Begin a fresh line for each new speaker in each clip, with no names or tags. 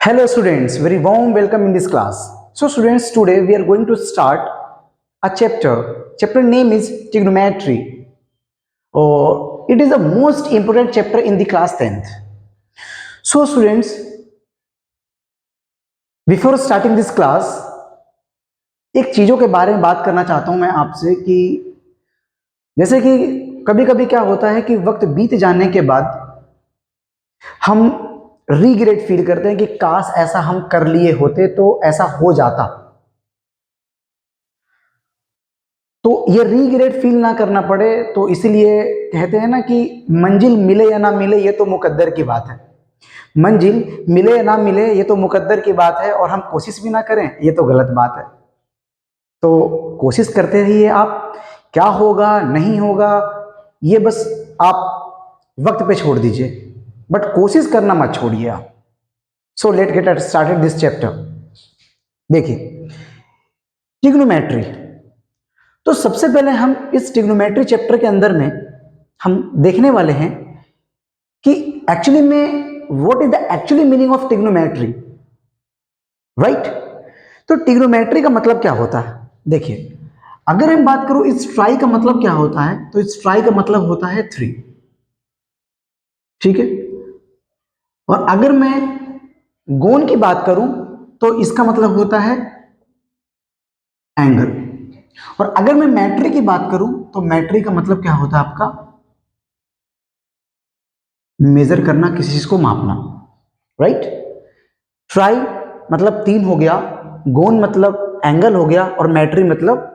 Hello students, very warm welcome in this class. So students, today we are going to start a chapter. Chapter name is trigonometry. It is the most important chapter in the class 10th. So students, before starting this class, एक चीज़ों के बारे में बात करना चाहता हूं मैं आपसे कि जैसे कि कभी कभी क्या होता है कि वक्त बीत जाने के बाद हम रिग्रेट फील करते हैं कि काश ऐसा हम कर लिए होते तो ऐसा हो जाता। तो ये रिग्रेट फील ना करना पड़े, तो इसीलिए कहते हैं ना कि मंजिल मिले या ना मिले ये तो मुकद्दर की बात है। मंजिल मिले या ना मिले ये तो मुकद्दर की बात है, और हम कोशिश भी ना करें ये तो गलत बात है। तो कोशिश करते रहिए आप, क्या होगा नहीं होगा ये बस आप वक्त पे छोड़ दीजिए, बट कोशिश करना मत छोड़िए आप। So let get started this chapter. देखिए ट्रिग्नोमेट्री, तो सबसे पहले हम इस ट्रिग्नोमेट्री चैप्टर के अंदर में हम देखने वाले हैं कि एक्चुअली में what is the actually meaning of trigonometry, right. तो ट्रिग्नोमेट्री का मतलब क्या होता है? देखिए, अगर हम बात करूं इस ट्राई का मतलब क्या होता है, तो इस ट्राई का मतलब होता है 3, ठीक है। और अगर मैं गोन की बात करूं तो इसका मतलब होता है एंगल। और अगर मैं मैट्रिक की बात करूं तो मैट्रिक का मतलब क्या होता है आपका? मेजर करना, किसी चीज को मापना, राइट। ट्राई मतलब 3 हो गया, गोन मतलब एंगल हो गया, और मैट्री मतलब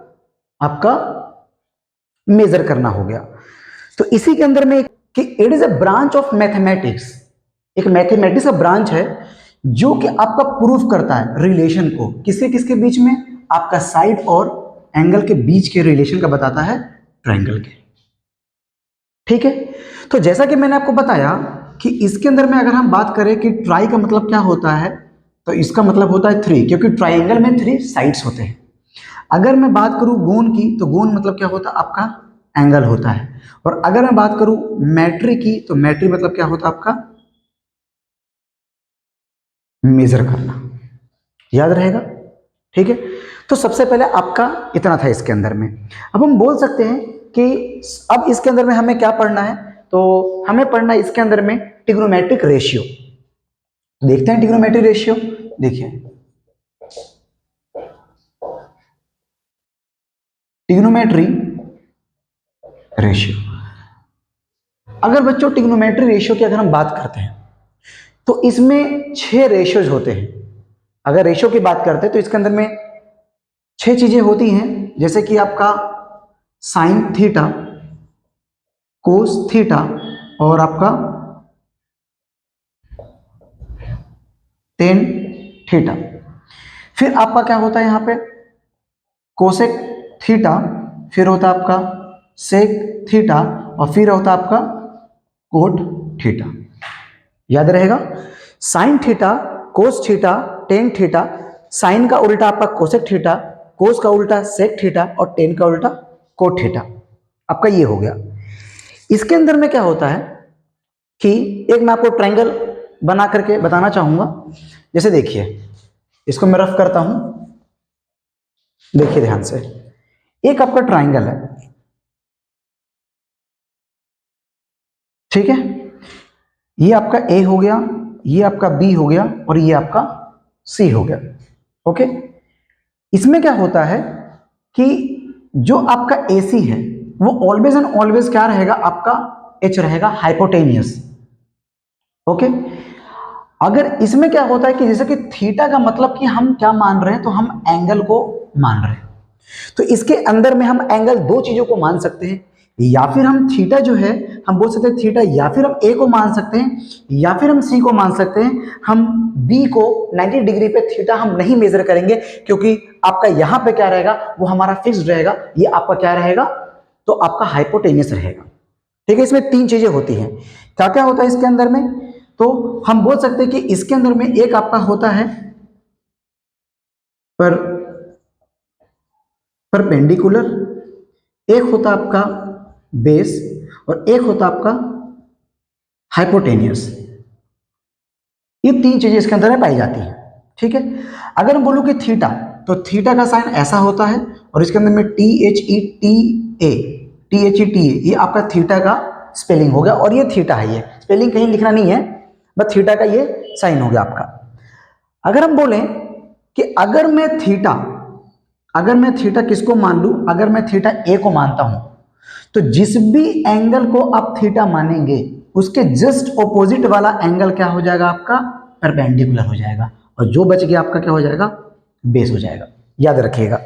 आपका मेजर करना हो गया। तो इसी के अंदर में कि it is a branch of mathematics, एक मैथमेटिक्स का ब्रांच है जो कि आपका प्रूफ करता है रिलेशन को, किसके किसके बीच में? आपका साइड और एंगल के बीच के रिलेशन का बताता है, ट्रायंगल के, ठीक है। तो जैसा कि मैंने आपको बताया कि इसके अंदर में अगर हम बात करें कि ट्राई का मतलब क्या होता है, तो इसका मतलब होता है 3, क्योंकि ट्राइंगल में 3 साइड्स होते हैं। अगर मैं बात करूं गोन की, तो गोन मतलब क्या होता है आपका? एंगल होता है। और अगर मैं बात करूं मैट्री की, तो मैट्री मतलब क्या होता है आपका? मेजर करना। याद रहेगा, ठीक है। तो सबसे पहले आपका इतना था इसके अंदर में। अब हम बोल सकते हैं कि अब इसके अंदर में हमें क्या पढ़ना है, तो हमें पढ़ना है इसके अंदर में ट्रिग्नोमेट्रिक रेशियो। देखते हैं ट्रिग्नोमेट्रिक रेशियो। देखिए ट्रिग्नोमेट्री रेशियो, अगर बच्चों ट्रिग्नोमेट्री रेशियो की अगर हम बात करते हैं तो इसमें 6 रेशियोज होते हैं। अगर रेशियो की बात करते हैं तो इसके अंदर में 6 चीजें होती हैं, जैसे कि आपका साइन थीटा, कोस थीटा, और आपका टेन थीटा। फिर आपका क्या होता है यहाँ पे? कोसेक थीटा, फिर होता है आपका सेक थीटा, और फिर होता है आपका कोट थीटा। याद रहेगा, sine theta, cos theta, tan theta. Sine का उल्टा आपका कोसेक थीटा, कोस का उल्टा सेक थीटा, और टेन का उल्टा कोट थीटा। आपका ये हो गया। इसके अंदर में क्या होता है कि एक मैं आपको ट्रायंगल बना करके बताना चाहूंगा। जैसे देखिए, इसको मैं रफ करता हूं, देखिए ध्यान से। एक आपका ट्रायंगल है, ठीक है। ये आपका ए हो गया, ये आपका बी हो गया, और ये आपका सी हो गया, ओके। इसमें क्या होता है कि जो आपका एसी है वो ऑलवेज एंड ऑलवेज क्या रहेगा आपका? एच रहेगा, हाइपोटेनियस, ओके। अगर इसमें क्या होता है कि जैसे कि थीटा का मतलब कि हम क्या मान रहे हैं, तो हम एंगल को मान रहे हैं। तो इसके अंदर में हम एंगल 2 चीजों को मान सकते हैं, या फिर हम थीटा जो है हम बोल सकते हैं थीटा, या फिर हम ए को मान सकते हैं, या फिर हम सी को मान सकते हैं। हम बी को 90 डिग्री पे थीटा हम नहीं मेजर करेंगे, क्योंकि आपका यहां पे क्या रहेगा, वो हमारा फिक्स्ड रहेगा, ये आपका क्या रहेगा, तो आपका हाइपोटेनियस रहेगा, ठीक है। इसमें 3 चीजें होती हैं। क्या क्या होता है इसके अंदर में? तो हम बोल सकते हैं कि इसके अंदर में एक आपका होता है पर परपेंडिकुलर, एक होता आपका बेस, और एक होता आपका हाइपोटेनियस। ये तीन चीजें इसके अंदर में पाई जाती है। ठीक है, अगर मैं बोलूं कि थीटा, तो थीटा का साइन ऐसा होता है और इसके अंदर में T H E T A ये आपका थीटा का स्पेलिंग हो गया और ये थीटा है, ये स्पेलिंग कहीं लिखना नहीं है, बस थीटा का ये साइन हो गया आपका। अगर हम बोलें कि अगर मैं थीटा किसको मान लूं, अगर मैं थीटा ए को मानता हूं, तो जिस भी एंगल को आप थीटा मानेंगे उसके जस्ट ऑपोजिट वाला एंगल क्या हो जाएगा आपका, परपेंडिकुलर हो जाएगा, और जो बच गया आपका क्या हो जाएगा, बेस हो जाएगा। याद रखिएगा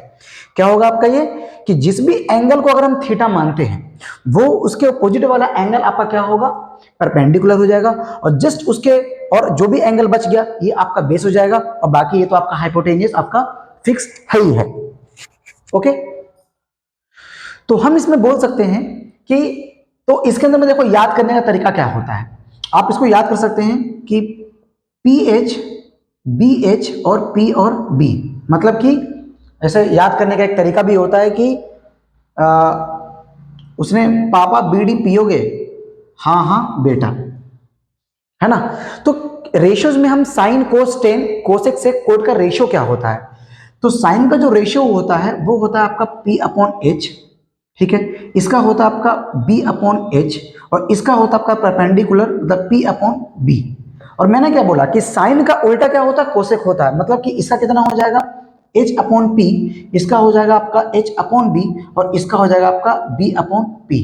क्या होगा आपका ये, कि जिस भी एंगल को अगर हम थीटा मानते हैं वो उसके ऑपोजिट वाला एंगल आपका क्या होगा, परपेंडिकुलर हो जाएगा, और जस्ट उसके और जो भी एंगल बच गया ये आपका बेस हो जाएगा, और बाकी ये तो आपका हाइपोटेन्यूस आपका फिक्स है ही है। ओके, तो हम इसमें बोल सकते हैं कि, तो इसके अंदर में देखो याद करने का तरीका क्या होता है, आप इसको याद कर सकते हैं कि पी एच बी एच और पी और बी, मतलब कि ऐसे याद करने का एक तरीका भी होता है कि उसने पापा बीड़ी पियोगे, हाँ हाँ बेटा, है ना। तो रेशियोज में हम साइन कोस टेन कोसेक से कोट का रेशियो क्या होता है, तो साइन का जो रेशियो होता है वो होता है आपका P अपॉन एच, ठीक है, इसका होता है आपका B अपॉन एच, और इसका होता है आपका परपेंडिकुलर मतलब P अपॉन बी। और मैंने क्या बोला कि साइन का उल्टा क्या होता है, कोसेक होता है, मतलब कि इसका कितना हो जाएगा H अपॉन P, इसका हो जाएगा आपका H अपॉन B, और इसका हो जाएगा आपका B अपॉन P।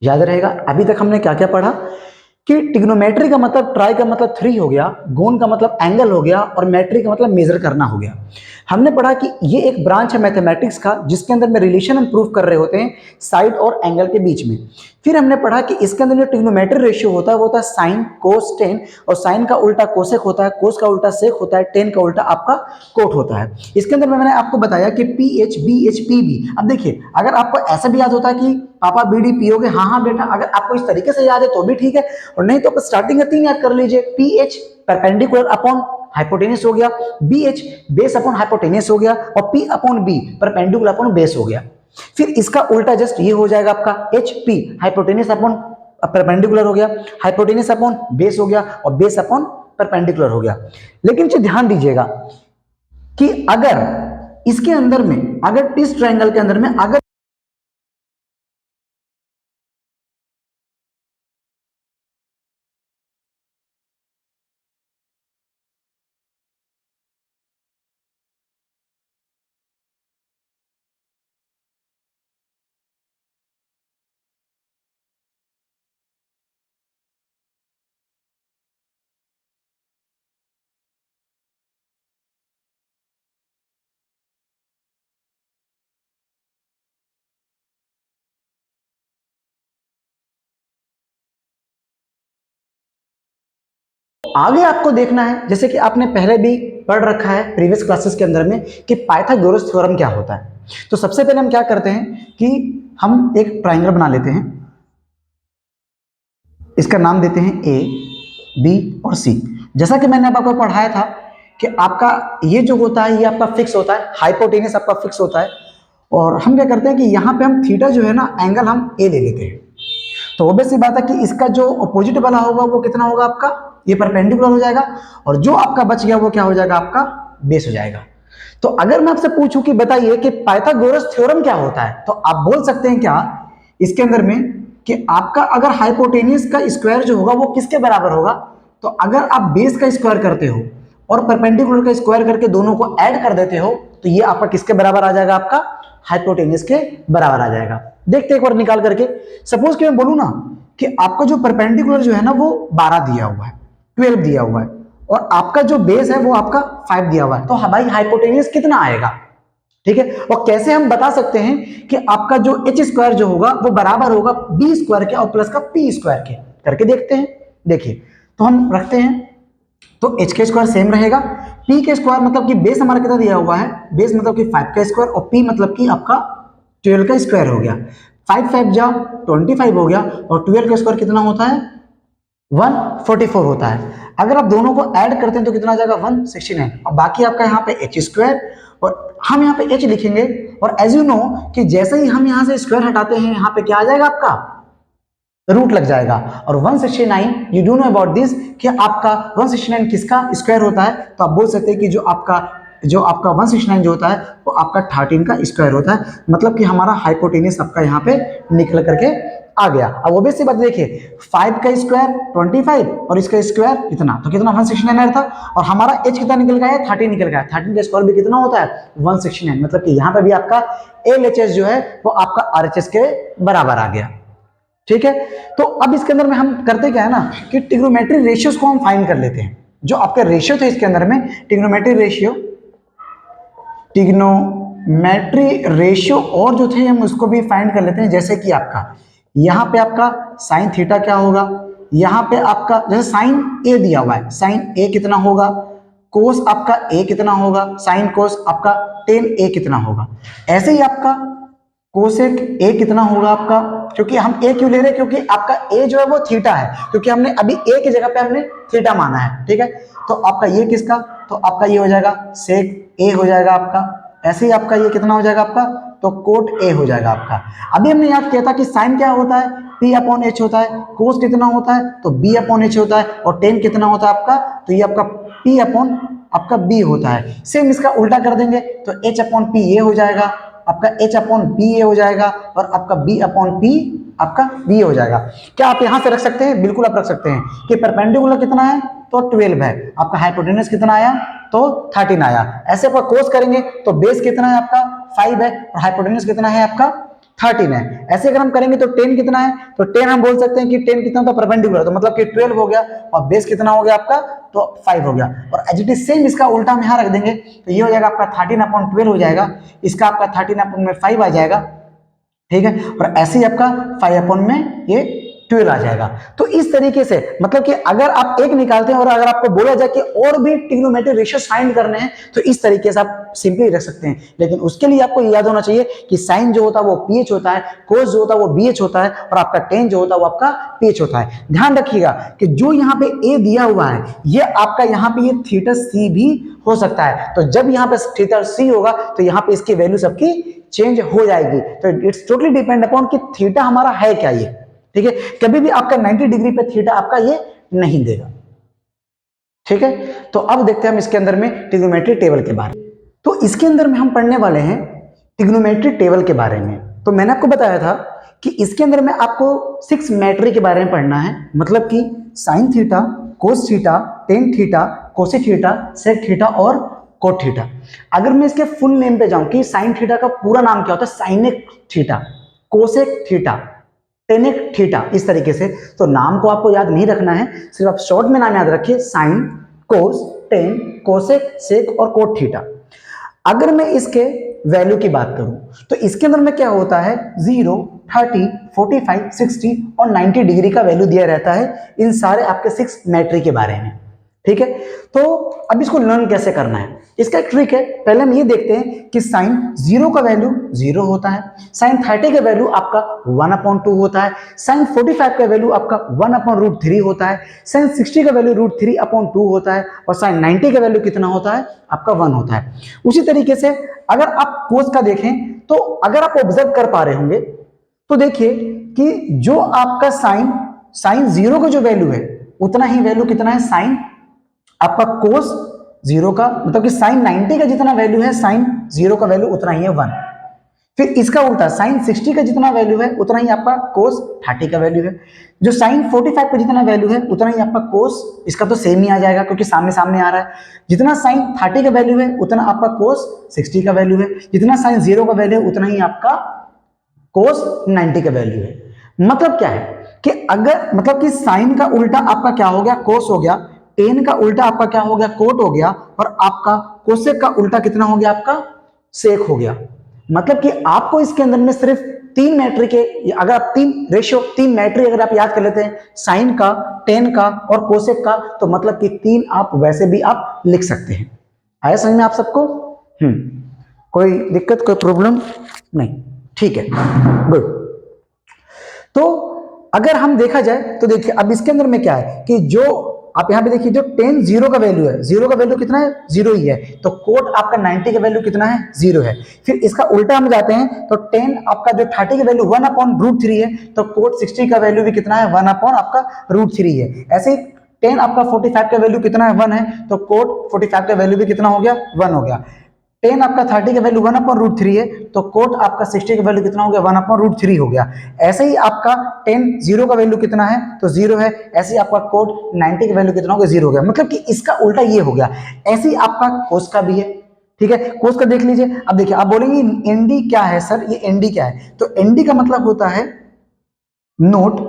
याद रहेगा अभी तक हमने क्या क्या पढ़ा कि ट्रिग्नोमेट्री का मतलब ट्राई का मतलब थ्री हो गया, गोन का मतलब एंगल हो गया, और मेट्री का मतलब मेजर करना हो गया। हमने पढ़ा कि ये एक ब्रांच है मैथमेटिक्स का जिसके अंदर में रिलेशन हम प्रूव कर रहे होते हैं साइड और एंगल के बीच में। फिर हमने पढ़ा कि इसके अंदर जो ट्रिग्नोमेट्री रेशियो होता है वो होता है साइन कोस टेन, और साइन का उल्टा कोसेक होता है, कोस का उल्टा सेक होता है, टेन का उल्टा आपका कोट होता है। इसके अंदर में मैंने आपको बताया कि P H B H P B. अब देखिए अगर आपको ऐसा भी याद होता है कि पापा बीड़ी पियोगे, हाँ हाँ बेटा, अगर आपको इस तरीके से याद है तो भी ठीक है, और नहीं तो स्टार्टिंग का तीन याद कर लीजिए, P H perpendicular upon hypotenuse हो गया, B H base upon hypotenuse हो गया, और P upon B perpendicular upon base हो गया। फिर इसका उल्टा जस्ट ये हो जाएगा आपका H P hypotenuse upon perpendicular हो गया, हाइपोटेन्यूस अपॉन बेस हो गया, और बेस अपॉन परपेंडिकुलर हो गया। लेकिन ध्यान दीजिएगा कि अगर इसके अंदर में, अगर इस ट्रायंगल के अंदर में अगर आगे आपको देखना है, जैसे कि आपने पहले भी पढ़ रखा है प्रीवियस क्लासेस के अंदर में कि पाइथागोरस थ्योरम क्या होता है। तो सबसे पहले हम क्या करते हैं कि हम एक ट्रायंगल बना लेते हैं, इसका नाम देते हैं ए बी और सी। जैसा कि मैंने आपको पढ़ाया था कि आपका ये जो होता है ये आपका फिक्स होता है, हाइपोटेन्यूस आपका फिक्स होता है, और हम क्या करते हैं कि यहाँ पे हम थीटा जो है ना एंगल हम ए ले लेते हैं। तो ऑब्वियस सी बात है कि इसका जो अपोजिट वाला होगा वो कितना होगा आपका, ये परपेंडिकुलर हो जाएगा, और जो आपका बच गया वो क्या हो जाएगा आपका बेस हो जाएगा। तो अगर मैं आपसे पूछूं कि बताइए कि पाइथागोरस थ्योरम क्या होता है, तो आप बोल सकते हैं क्या इसके अंदर में कि आपका अगर हाइपोटेन्यूस का स्क्वायर जो होगा वो किसके बराबर होगा, तो अगर आप बेस का स्क्वायर करते हो और परपेंडिकुलर का स्क्वायर करके दोनों को ऐड कर देते हो तो ये आपका किसके बराबर आ जाएगा, आपका हाइपोटेन्यूस के बराबर आ जाएगा। देखते एक बार निकाल करके, सपोज कि मैं बोलूं ना कि आपका जो परपेंडिकुलर जो है ना वो 12 दिया हुआ है, 12 दिया हुआ है, और आपका जो बेस है वो आपका 5 दिया हुआ है, तो हमारी हाइपोटेन्यूस कितना आएगा। ठीक है, और कैसे हम बता सकते हैं कि आपका जो एच स्क्वायर जो होगा वो बराबर होगा बी स्क्वायर के और प्लस का पी स्क्वायर के, करके देखते हैं। देखिए तो हम रखते हैं, तो एच के स्क्वायर सेम रहेगा, पी के स्क्वायर मतलब कि बेस हमारा कितना दिया हुआ है, बेस मतलब कि 5 का स्क्वायर, और पी मतलब कि आपका 12 का स्क्वायर हो गया। 5 5 जा 25 हो गया, और 12 का स्क्वायर कितना होता है 144 होता है। अगर आप दोनों को ऐड करते हैं तो कितना आ जाएगा 169, और बाकी आपका यहाँ पे एच स्क्वायर, और हम यहाँ पे एच लिखेंगे, और एज यू नो कि जैसे ही हम यहाँ से स्क्वायर हटाते हैं यहाँ पे क्या आ जाएगा आपका रूट लग जाएगा। और 169 you do know about this कि आपका 169 किसका स्क्वायर होता है, तो आप बोल सकते हैं कि जो आपका 169 जो होता है वो आपका 13 का स्क्वायर होता है। मतलब कि हमारा हाइपोटेन्यूस आपका यहाँ पे निकल करके आ गया। अब obvious सी बात देखिए, 5 का स्क्वायर 25 और इसका स्क्वायर इतना, तो कितना 169 था। और हमारा h कितना निकल गया है, 13 निकल गया है। 13 का स्क्वायर भी कितना होता है 169। मतलब कि यहाँ पे भी आपका LHS जो है वो आपका RHS के बराबर आ गया। ठीक है, तो अब इसके अंदर में हम करते क्या है ना कि ट्रिग्नोमेट्री रेशियोज को हम फाइंड कर लेते हैं। जो आपके रेशियो थे इसके अंदर में ट्रिग्नोमेट्री रेशियो और जो थे हम उसको भी फाइंड कर लेते हैं। जैसे कि आपका यहाँ पे आपका साइन थीटा क्या होगा, यहाँ पे आपका जैसे साइन ए दिया हुआ है, साइन ए कितना होगा, कोस आपका ए कितना होगा, साइन कोस आपका टेन ए कितना होगा। ऐसे ही आपका कोसेक ए कितना होगा आपका, क्योंकि हम ए क्यों ले रहे हैं, क्योंकि आपका ए जो है वो थीटा है, क्योंकि हमने अभी ए की जगह पे हमने थीटा माना है। ठीक है, तो आपका ये किसका, तो आपका ये हो जाएगा सेक ए हो जाएगा आपका। ऐसे ही आपका ये कितना हो जाएगा आपका, तो कोट ए हो जाएगा आपका। अभी हमने याद किया था कि साइन क्या होता है, पी अपॉन एच होता है, कोस कितना होता है तो बी अपॉन एच होता है, और टेन कितना होता है आपका, तो ये आपका पी अपॉन आपका बी होता है। सेम इसका उल्टा कर देंगे तो एच अपॉन पी ये हो जाएगा आपका, एच अपॉन बी ये हो जाएगा, और आपका बी अपॉन पी आपका बी हो जाएगा। क्या आप यहां से रख सकते हैं, बिल्कुल आप रख सकते हैं कि परपेंडिकुलर कितना है तो 12 है, आपका हाइपोटेन्यूस कितना आया तो 13 आया। ऐसे पर कोस करेंगे तो बेस कितना है आपका 5 है, और हाइपोटेन्यूस कितना है आपका 13 है। ऐसे अगर हम करेंगे तो 10 कितना है, तो 10 हम बोल सकते हैं कि 10 कितना तो परपेंडिकुलर, तो मतलब कि 12 हो गया, और बेस कितना हो गया आपका तो 5 हो गया। और एज इट इज सेम इसका उल्टा हम यहाँ रख देंगे तो ये हो जाएगा आपका 13 अपॉन 12 हो जाएगा, इसका आपका 13 अपॉन में 5 आ जाएगा। ठीक है, और ऐसे ही आपका 5 अपॉन में ये 12 आ जाएगा। तो इस तरीके से मतलब कि अगर आप एक निकालते हैं और अगर आपको बोला जाए कि और भी ट्रिग्नोमेट्री रेशियोज फाइंड करने हैं तो इस तरीके से आप सिंपली रख सकते हैं। लेकिन उसके लिए आपको याद होना चाहिए कि साइन जो होता है वो पीएच होता है, कोस जो होता है वो बीएच होता है, और आपका टेन जो होता है वो आपका पीएच होता है। ध्यान रखिएगा कि जो यहाँ पे ए दिया हुआ है ये आपका यहाँ पे ये थीटा सी भी हो सकता है। तो जब यहाँ पे थीटा सी होगा तो यहाँ पे इसकी वैल्यू सबकी चेंज हो जाएगी। तो इट्स टोटली डिपेंड अपॉन कि थीटा हमारा है क्या ये। ठीक है, कभी भी आपका 90 डिग्री पे थीटा आपका ये नहीं देगा। ठीक है, तो अब देखते हैं हम इसके अंदर में ट्रिग्नोमेट्री टेबल के बारे में। तो इसके अंदर में हम पढ़ने वाले हैं ट्रिग्नोमेट्री टेबल के बारे में। तो मैंने आपको बताया था कि इसके अंदर में आपको 6 मैट्री के बारे में पढ़ना है, मतलब कि sine theta, cos theta, tan theta, cosec theta, sec theta और कोट थीटा। अगर मैं इसके फुल नेम पे जाऊं कि साइन थीटा का पूरा नाम क्या होता है, साइनेक थीटा, कोसेक थीटा, टेनेक थीटा, इस तरीके से। तो नाम को आपको याद नहीं रखना है, सिर्फ आप शॉर्ट में नाम याद रखिए, साइन, कोस, टेन, कोसेक, सेक और कोट थीटा। अगर मैं इसके वैल्यू की बात करूं तो इसके अंदर में क्या होता है 0, 30, 45, 60 और 90 डिग्री का वैल्यू दिया रहता है इन सारे आपके 6 मैट्री के बारे में। ठीक है, तो अब इसको लर्न कैसे करना है, इसका एक ट्रिक है। पहले हम ये देखते हैं कि साइन 0 का वैल्यू 0 होता है, साइन 30 का वैल्यू आपका 1/2 होता है, साइन 45 का वैल्यू आपका 1/√3 होता है, साइन 60 का वैल्यू √3/2 होता है, और साइन 90 का वैल्यू कितना होता है आपका 1 होता है। उसी तरीके से अगर आप कोस का देखें तो अगर आप ऑब्जर्व कर पा रहे होंगे तो देखिए कि जो आपका साइन 0 का जो वैल्यू है उतना ही वैल्यू कितना है साइन आपका कोस 0 का, मतलब कि साइन 90 का जितना वैल्यू है साइन 0 का वैल्यू उतना ही है 1। फिर इसका उल्टा साइन 60 का जितना वैल्यू है उतना ही आपका कोस 30 का वैल्यू है। जो साइन 45 का जितना वैल्यू है उतना ही आपका कोस, इसका तो सेम ही आ जाएगा क्योंकि सामने सामने आ रहा है। जितना साइन 30 का वैल्यू है उतना आपका कोस 60 का वैल्यू है, जितना साइन 0 का वैल्यू है उतना ही आपका कोस 90 का वैल्यू है। मतलब क्या है कि अगर मतलब कि साइन का उल्टा आपका क्या हो गया कोस हो गया, टेन का उल्टा आपका क्या हो गया कोट हो गया, और आपका कोसेक का उल्टा कितना हो गया आपका सेक हो गया। मतलब कि आपको इसके अंदर में सिर्फ 3 मैट्रिक के, अगर आप 3 मैट्रिक अगर आप याद कर लेते हैं साइन का, टेन का और कोसेक का, तो मतलब कि 3 आप वैसे भी आप लिख सकते हैं। आया समझ में आप सबको? कोई दिक्कत कोई प्रॉब्लम नहीं? ठीक है, गुड। तो अगर हम देखा जाए तो देखिए अब इसके अंदर में क्या है कि जो आप यहाँ पे देखिए जो tan जीरो का वैल्यू है, जीरो का वैल्यू कितना है, जीरो ही है, तो कोट आपका 90 का वैल्यू कितना है, जीरो है। फिर इसका उल्टा हम जाते हैं तो tan आपका जो 30 का वैल्यू 1/√3 है, तो कोट 60 का वैल्यू भी कितना है, 1/ आपका √3 है। ऐसे ही tan आपका 45 का वैल्यू कितना है, 1 है, तो कोट 45 का वैल्यू भी कितना हो गया, 1 हो गया। tan आपका 30 का वैल्यू 1/√3 है, तो कोट आपका 60 का वैल्यू कितना हो गया, 1/√3 हो गया। ऐसे ही आपका tan जीरो का वैल्यू कितना है, तो जीरो है। ऐसे ही आपका कोट 90 का वैल्यू कितना हो गया, जीरो हो गया। मतलब कि इसका उल्टा ये हो गया। ऐसे ही आपका कोस का भी है, ठीक है, कोस का देख लीजिए। अब देखिए आप बोलेंगे एनडी क्या है सर, ये एनडी क्या है, तो एनडी का मतलब होता है नोट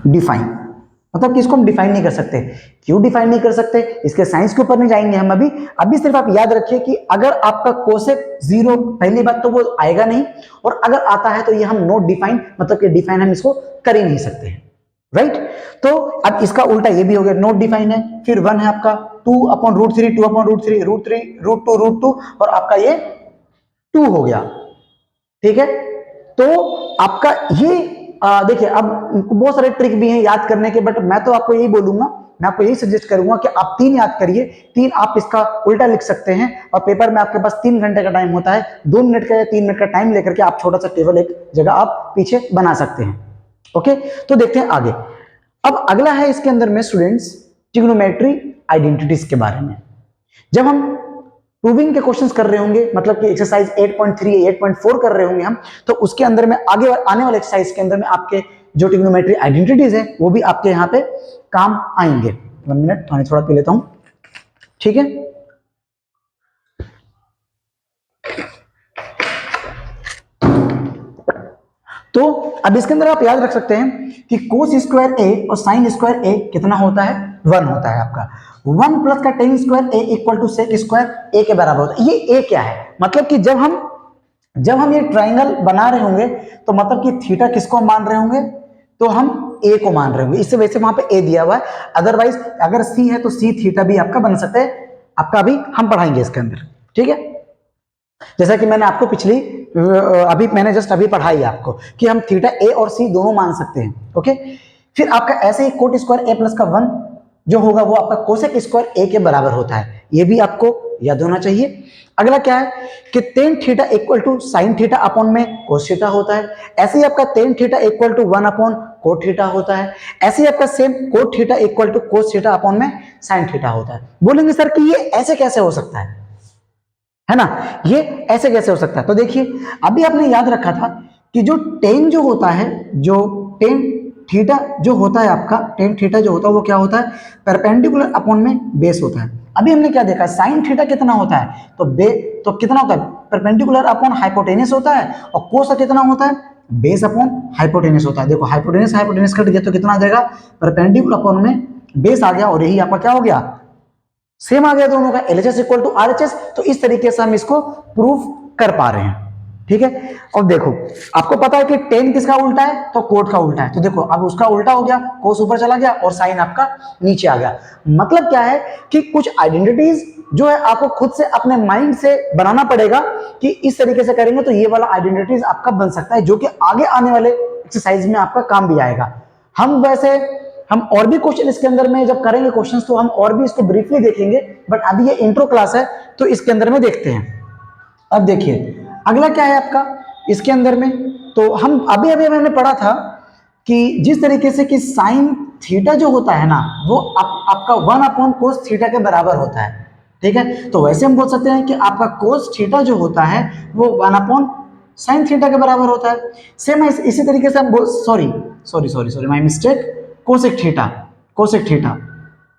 डिफाइन। मतलब कि इसको हम डिफाइन नहीं कर सकते। क्यों डिफाइन नहीं कर सकते, इसके साइंस के ऊपर नहीं जाएंगे हम अभी सिर्फ आप याद रखिए कि अगर आपका कोसेक जीरो, पहली बात तो वो आएगा नहीं, और अगर आता है तो ये हम नोट डिफाइन, मतलब कि डिफाइन हम इसको कर ही नहीं सकते हैं, राइट। तो अब इसका उल्टा ये भी हो गया, नोट डिफाइन है, फिर 1 है आपका 2/√3, 2/√3, √3, √2, और आपका ये 2 हो गया, ठीक है। तो आपका ये देखिए, अब बहुत सारे ट्रिक भी हैं याद करने के, बट मैं तो आपको यही बोलूंगा, मैं आपको यही सजेस्ट करूंगा कि आप 3 याद करिए, 3 आप इसका उल्टा लिख सकते हैं, और पेपर में आपके पास 3 घंटे का टाइम होता है, 2 मिनट का या 3 मिनट का टाइम लेकर के आप छोटा सा टेबल एक जगह आप पीछे बना सकते हैं। ओके, तो देखते हैं आगे। अब अगला है इसके अंदर में स्टूडेंट्स ट्रिग्नोमेट्री आइडेंटिटीज के बारे में। जब हम प्रूविंग के क्वेश्चंस कर रहे होंगे, मतलब कि एक्सरसाइज 8.3 या 8.4 कर रहे होंगे हम, तो उसके अंदर में आगे आने वाले एक्सरसाइज के अंदर में आपके जो ट्रिग्नोमेट्री आइडेंटिटीज है वो भी आपके यहाँ पे काम आएंगे। 1 मिनट पानी थोड़ा पी लेता हूं, ठीक है। तो अब इसके अंदर आप याद रख सकते हैं कि कोस स्क्वायर ए और साइन स्क्वायर ए कितना होता है, 1 होता है आपका। 1 प्लस का tan square A equal to sec square A के बराबर होता है। ये ए क्या है, मतलब कि जब हम ये ट्राइंगल बना रहे होंगे तो मतलब कि थीटा किसको मान रहे होंगे, तो हम ए को मान रहे होंगे, इससे वैसे वहां पे ए दिया हुआ है। अदरवाइज अगर सी है तो सी थीटा भी आपका बन सकता है, आपका अभी हम पढ़ाएंगे इसके अंदर, ठीक है। जैसा कि मैंने आपको मैंने जस्ट अभी पढ़ाई आपको कि हम थीटा ए और सी दोनों मान सकते हैं, ओके। फिर आपका ऐसे ही कोट स्क्वायर ए प्लस का 1 जो होगा वो आपका कोसेक स्क्वायर ए के बराबर होता है, ये भी आपको याद होना चाहिए। अगला क्या है कि tan theta equal to sine theta upon में कोस थीटा होता है। ऐसे ही आपका tan theta equal to 1 upon cot theta होता है। ऐसे ही आपका same cot theta equal to cos theta upon में साइन थीटा होता है। बोलेंगे सर कि ये ऐसे कैसे हो सकता है ना, ये ऐसे कैसे हो सकता है। तो देखिए अभी आपने याद रखा था कि जो टेन जो होता है, जो टेन थीटा जो होता है आपका, टेन थीटा जो होता है वो क्या होता है, परपेंडिकुलर अपॉन में बेस होता है। अभी हमने क्या देखा, साइन थीटा कितना होता है, तो कितना होता है, परपेंडिकुलर अपॉन हाइपोटेनस होता है, और कोस कितना होता है, बेस अपॉन हाइपोटेनस होता है। देखो हाइपोटेनस हाइपोटेनस कट गया तो कितना आ जाएगा, परपेंडिकुलर अपॉन में बेस आ गया, और यही आपका क्या हो गया, सेम आ गया दोनों का, LHS इक्वल टू RHS। तो इस तरीके से हम इसको प्रूफ कर पा रहे हैं, ठीक है। और देखो आपको पता है कि टेन किसका उल्टा है, तो कोट का उल्टा है। तो देखो अब उसका उल्टा हो गया, कोस ऊपर चला गया और साइन आपका नीचे आ गया। मतलब क्या है कि कुछ आइडेंटिटीज जो है आपको खुद से अपने माइंड से बनाना पड़ेगा कि इस तरीके से करेंगे तो ये वाला आइडेंटिटीज आपका बन सकता है, जो कि आगे आने वाले एक्सरसाइज में आपका काम भी आएगा। हम और भी क्वेश्चन इसके अंदर में जब करेंगे क्वेश्चंस तो हम और भी इसको ब्रीफली देखेंगे, बट अभी ये इंट्रो क्लास है तो इसके अंदर में देखते हैं। अब देखिए अगला क्या है आपका इसके अंदर में, तो हम अभी मैंने पढ़ा था कि जिस तरीके से कि साइन थीटा जो होता है ना वो आपका 1 अपॉन कोस थीटा के बराबर होता है, ठीक है। तो वैसे हम बोल सकते हैं कि आपका कोस थीटा जो होता है वो 1 अपॉन साइन थीटा के बराबर होता है। सेम इसी तरीके से हम sorry my mistake, cosec theta,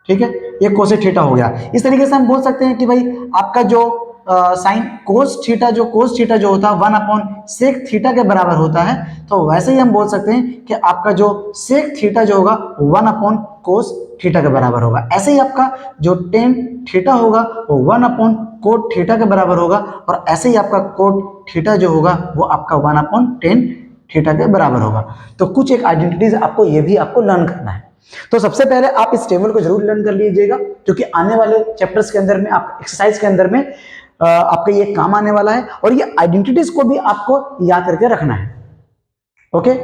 ठीक है, ये कोसेक थीटा हो गया। इस तरीके से हम बोल सकते हैं कि भाई आपका जो साइन कोस थीटा जो होता है 1 अपॉन सेक थीटा के बराबर होता है, तो वैसे ही हम बोल सकते हैं कि आपका जो सेक थीटा जो होगा 1 अपॉन कोस थीटा के बराबर होगा। ऐसे ही आपका जो टेन थीटा होगा वो 1 अपॉन कोट थीटा के बराबर होगा, और ऐसे ही आपका कोट थीटा जो होगा वो आपका 1 अपॉन टेन थीटा के बराबर होगा। तो कुछ एक आइडेंटिटीज आपको ये भी आपको लर्न करना है। तो सबसे पहले आप इस टेबल को जरूर लर्न कर लीजिएगा, क्योंकि आने वाले चैप्टर्स के अंदर में आप एक्सरसाइज के अंदर में आपका ये काम आने वाला है, और ये आइडेंटिटीज को भी आपको याद करके रखना है, ओके,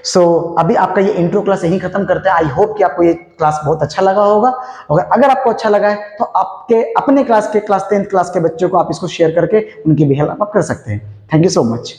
सो अभी आपका ये इंट्रो क्लास यहीं खत्म करते हैं। आई होप कि आपको ये क्लास बहुत अच्छा लगा होगा। और अगर आपको अच्छा लगा है तो आपके अपने क्लास 10th क्लास के बच्चों को आप इसको शेयर करके उनकी भी हेल्प आप कर सकते हैं। Thank you so much.